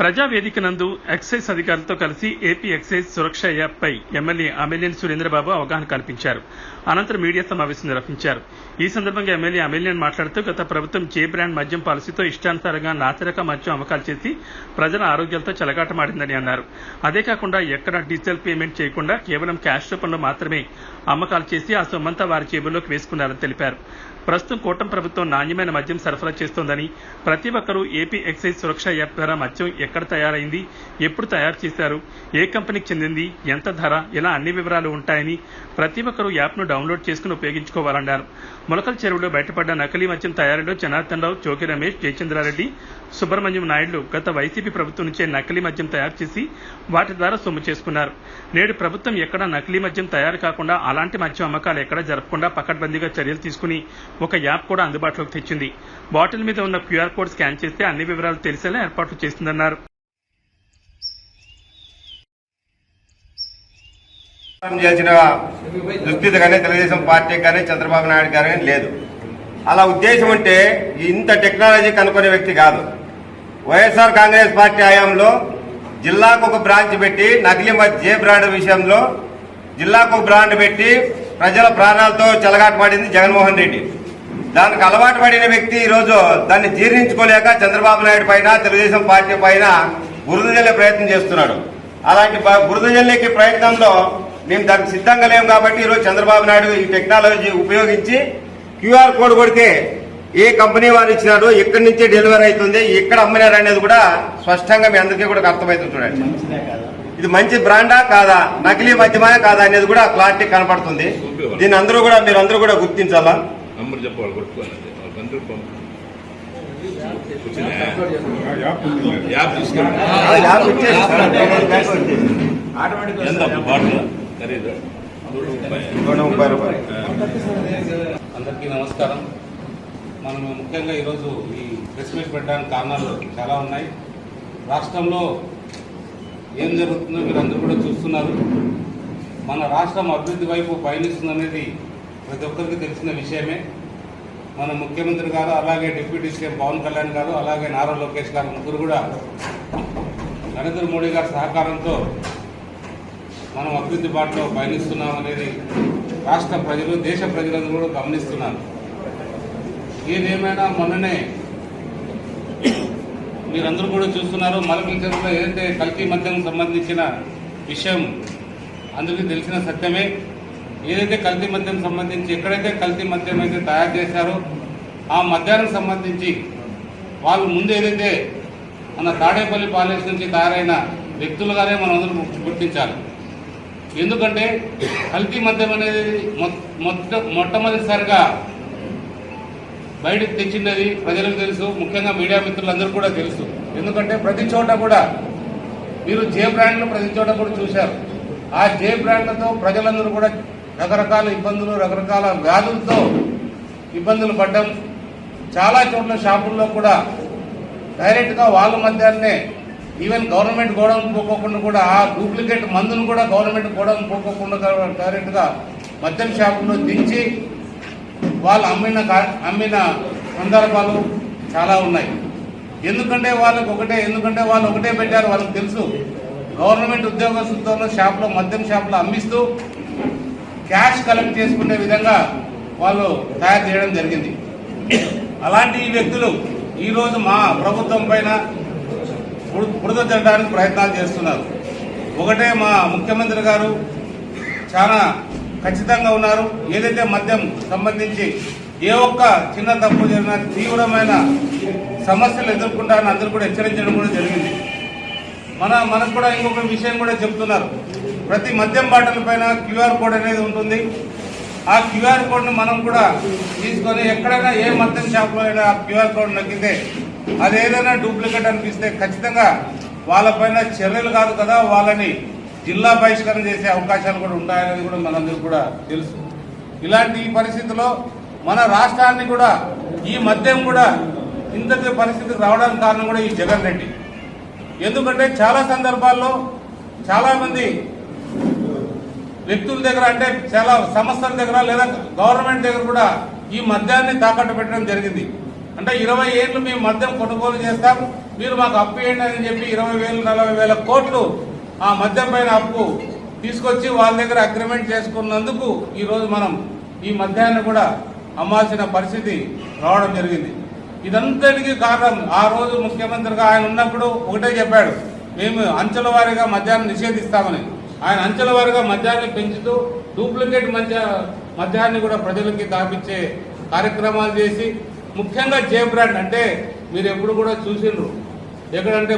ప్రజావేదిక నందు ఎక్సైజ్ అధికారులతో కలిసి ఏపీ ఎక్సైజ్ సురక్ష యాప్పై ఎమ్మెల్యే అమేలియన్ సురేంద్రబాబు అవగాహన కల్పించారు. అనంతరం మీడియా సమావేశం నిర్వహించారు. ఈ సందర్భంగా ఎమ్మెల్యే అమేలియన్ మాట్లాడుతూ గత ప్రభుత్వం జే బ్రాండ్ మద్యం పాలసీతో ఇష్టానుసారంగా నాసిరక మద్యం అమ్మకాలు చేసి ప్రజల ఆరోగ్యాలతో చెలగాటమాడిందని అన్నారు. అదే కాకుండా ఎక్కడ డిజిటల్ పేమెంట్ చేయకుండా కేవలం క్యాష్ రూపంలో మాత్రమే అమ్మకాలు చేసి ఆ సొమ్మంతా వారి జేబుల్లోకి వేసుకున్నారని తెలిపారు. ప్రస్తుతం కూటమి ప్రభుత్వం నాణ్యమైన మద్యం సరఫరా చేస్తోందని, ప్రతి ఒక్కరూ ఏపీ ఎక్సైజ్ సురక్ష యాప్ ద్వారా మద్యం ఎక్కడ తయారైంది, ఎప్పుడు తయారు చేశారు, ఏ కంపెనీకి చెందింది, ఎంత ధర, ఇలా అన్ని వివరాలు ఉంటాయని ప్రతి ఒక్కరూ యాప్ను డౌన్లోడ్ చేసుకుని ఉపయోగించుకోవాలన్నారు. మొలకల చెరువులో బయటపడ్డ నకిలీ మద్యం తయారీలో జనార్దన్ రావు, చోకి రమేష్, జయచంద్రారెడ్డి, సుబ్రహ్మణ్యం నాయుడు గత వైసీపీ ప్రభుత్వం నుంచే నకిలీ మద్యం తయారు చేసి వాటి ద్వారా సొమ్ము చేసుకున్నారు. నేడు ప్రభుత్వం ఎక్కడా నకిలీ మద్యం తయారు కాకుండా అలాంటి మద్యం అమ్మకాలు ఎక్కడా జరపకుండా పకడ్బందీగా చర్యలు తీసుకుని ఒక యాప్ కూడా అందుబాటులోకి తెచ్చింది. బాటిల్ మీద ఉన్న క్యూఆర్ కోడ్ స్కాన్ చేస్తే అన్ని వివరాలు తెలిసేలా ఏర్పాట్లు చేస్తుందన్నారు. చేసిన దుస్థితి కానీ తెలుగుదేశం పార్టీ కానీ చంద్రబాబు నాయుడు గారు కానీ లేదు. అలా ఉద్దేశం అంటే ఇంత టెక్నాలజీ కనుక్కునే వ్యక్తి కాదు. వైఎస్ఆర్ కాంగ్రెస్ పార్టీ హయాంలో జిల్లాకు ఒక బ్రాంచ్ పెట్టి నకిలీ జే బ్రాండ్ విషయంలో జిల్లాకు ఒక బ్రాండ్ పెట్టి ప్రజల ప్రాణాలతో చెలగాటమాడింది జగన్మోహన్ రెడ్డి. దానికి అలవాటు పడిన వ్యక్తి ఈరోజు దాన్ని జీర్ణించుకోలేక చంద్రబాబు నాయుడు పైన తెలుగుదేశం పార్టీ పైన బురద జల్లే ప్రయత్నం చేస్తున్నాడు. అలాంటి బురద జల్లేకి ప్రయత్నంలో మేము దానికి సిద్ధంగా లేము కాబట్టి ఈరోజు చంద్రబాబు నాయుడు ఈ టెక్నాలజీ ఉపయోగించి క్యూఆర్ కోడ్ కొడితే ఏ కంపెనీ వారు ఇచ్చినారు, ఎక్కడి నుంచే డెలివరీ అవుతుంది, ఎక్కడ అమ్మినారు అనేది కూడా స్పష్టంగా మీ అందరికీ కూడా అర్థమవుతుంది. చూడండి, ఇది మంచి బ్రాండా కాదా, నకిలీ మద్యమా కాదా అనేది కూడా క్లారిటీ కనపడుతుంది. దీన్ని అందరూ కూడా మీరందరూ కూడా గుర్తించాలా. అందరికీ నమస్కారం. మనం ముఖ్యంగా ఈరోజు ఈ ప్రెస్ మీట్ పెట్టడానికి కారణాలు చాలా ఉన్నాయి. రాష్ట్రంలో ఏం జరుగుతుందో మీరందరూ కూడా చూస్తున్నారు. మన రాష్ట్రం అభివృద్ధి వైపు పయనిస్తుందనేది ప్రతి ఒక్కరికి తెలిసిన విషయమే. మన ముఖ్యమంత్రి గారు, అలాగే డిప్యూటీ సీఎం పవన్ కళ్యాణ్ గారు, అలాగే నారా లోకేష్ గారు ముగ్గురు కూడా నరేంద్ర మోడీ గారి సహకారంతో మనం అభివృద్ధి బాటలో పయనిస్తున్నాం అనేది రాష్ట్ర ప్రజలు, దేశ ప్రజలందరూ కూడా గమనిస్తున్నారు. ఏదేమైనా మొన్ననే మీరందరూ కూడా చూస్తున్నారు, మలకల చెరువులో ఏదైతే కల్తీ మద్యం సంబంధించిన విషయం అందరికీ తెలిసిన సత్యమే. ఏదైతే కల్తీ మద్యం సంబంధించి ఎక్కడైతే కల్తీ మద్యం అయితే తయారు చేశారో ఆ మద్యానికి సంబంధించి వాళ్ళు ముందు ఏదైతే మన తాడేపల్లి ప్యాలెస్ నుంచి తయారైన వ్యక్తులుగానే మనం అందరూ గుర్తించాలి. ఎందుకంటే కల్తీ మద్యం అనేది మొట్టమొదటిసారిగా బయటకు తెచ్చినది ప్రజలకు తెలుసు, ముఖ్యంగా మీడియా మిత్రులందరూ కూడా తెలుసు. ఎందుకంటే ప్రతి చోట కూడా మీరు జే బ్రాండ్లు ప్రతి చోట కూడా చూశారు. ఆ జే బ్రాండ్లతో ప్రజలందరూ కూడా రకరకాల ఇబ్బందులు, రకరకాల వ్యాధులతో ఇబ్బందులు పడ్డం. చాలా చోట్ల షాపుల్లో కూడా డైరెక్ట్గా వాళ్ళ మధ్యాన్నే ఈవెన్ గవర్నమెంట్ గోడౌన్ పోకోకుండా కూడా ఆ డూప్లికేట్ మందును కూడా గవర్నమెంట్ గోడౌన్ పోకోకుండా డైరెక్ట్గా మద్యం షాపుల్లో దించి వాళ్ళు అమ్మిన సందర్భాలు చాలా ఉన్నాయి. ఎందుకంటే వాళ్ళు ఒకటే పెట్టారు. వాళ్ళకి తెలుసు గవర్నమెంట్ ఉద్యోగస్తులతో షాప్లో మద్యం షాపులో అమ్మిస్తూ క్యాష్ కలెక్ట్ చేసుకునే విధంగా వాళ్ళు తయారు చేయడం జరిగింది. అలాంటి ఈ వ్యక్తులు ఈరోజు మా ప్రభుత్వం పైన బురద జల్లడానికి ప్రయత్నాలు చేస్తున్నారు. ఒకటే మా ముఖ్యమంత్రి గారు చాలా ఖచ్చితంగా ఉన్నారు. ఏదైతే మద్యం సంబంధించి ఏ ఒక్క చిన్న తప్పు జరిగినా తీవ్రమైన సమస్యలు ఎదుర్కొంటారని అందరూ కూడా హెచ్చరించడం కూడా జరిగింది. మనకు కూడా ఇంకొక విషయం కూడా చెప్తున్నారు. ప్రతి మద్యం బాటిల్ పైన క్యూఆర్ కోడ్ అనేది ఉంటుంది. ఆ క్యూఆర్ కోడ్ను మనం కూడా తీసుకొని ఎక్కడైనా ఏ మద్యం షాప్లో అయినా ఆ క్యూఆర్ కోడ్ నొక్కితే అది ఏదైనా డూప్లికేట్ అనిపిస్తే ఖచ్చితంగా వాళ్ళపైన చర్యలు కాదు కదా, వాళ్ళని జిల్లా బహిష్కరణ చేసే అవకాశాలు కూడా ఉంటాయనేది కూడా మనందరూ కూడా తెలుసు. ఇలాంటి పరిస్థితిలో మన రాష్ట్రాన్ని కూడా ఈ మద్యం కూడా ఇంతటి పరిస్థితికి రావడానికి కారణం కూడా ఈ జగన్ రెడ్డి. ఎందుకంటే చాలా సందర్భాల్లో చాలా మంది వ్యక్తుల దగ్గర, అంటే చాలా సంస్థల దగ్గర లేదా గవర్నమెంట్ దగ్గర కూడా ఈ మద్యాన్ని తాకట్టు పెట్టడం జరిగింది. అంటే 20 ఏళ్ళు మేము మద్యం కొనుగోలు చేస్తాం, మీరు మాకు అప్పు ఇవ్వండి అని చెప్పి 20,000 40,000 కోట్లు ఆ మద్యం పైన అప్పు తీసుకొచ్చి వాళ్ళ దగ్గర అగ్రిమెంట్ చేసుకున్నందుకు ఈరోజు మనం ఈ మద్యాన్ని కూడా అమ్మాల్సిన పరిస్థితి రావడం జరిగింది. ఇదంతటికీ కారణం ఆ రోజు ముఖ్యమంత్రిగా ఆయన ఉన్నప్పుడు ఒకటే చెప్పాడు, మేము అంచెల వారీగా మద్యాన్ని నిషేధిస్తామని. ఆయన అంచెల వారీగా మద్యాన్ని పెంచుతూ డూప్లికేట్ మద్యాన్ని కూడా ప్రజలకి దాపించే కార్యక్రమాలు చేసి, ముఖ్యంగా జే బ్రాండ్ అంటే మీరు ఎప్పుడు కూడా చూసిండ్రు ఎక్కడంటే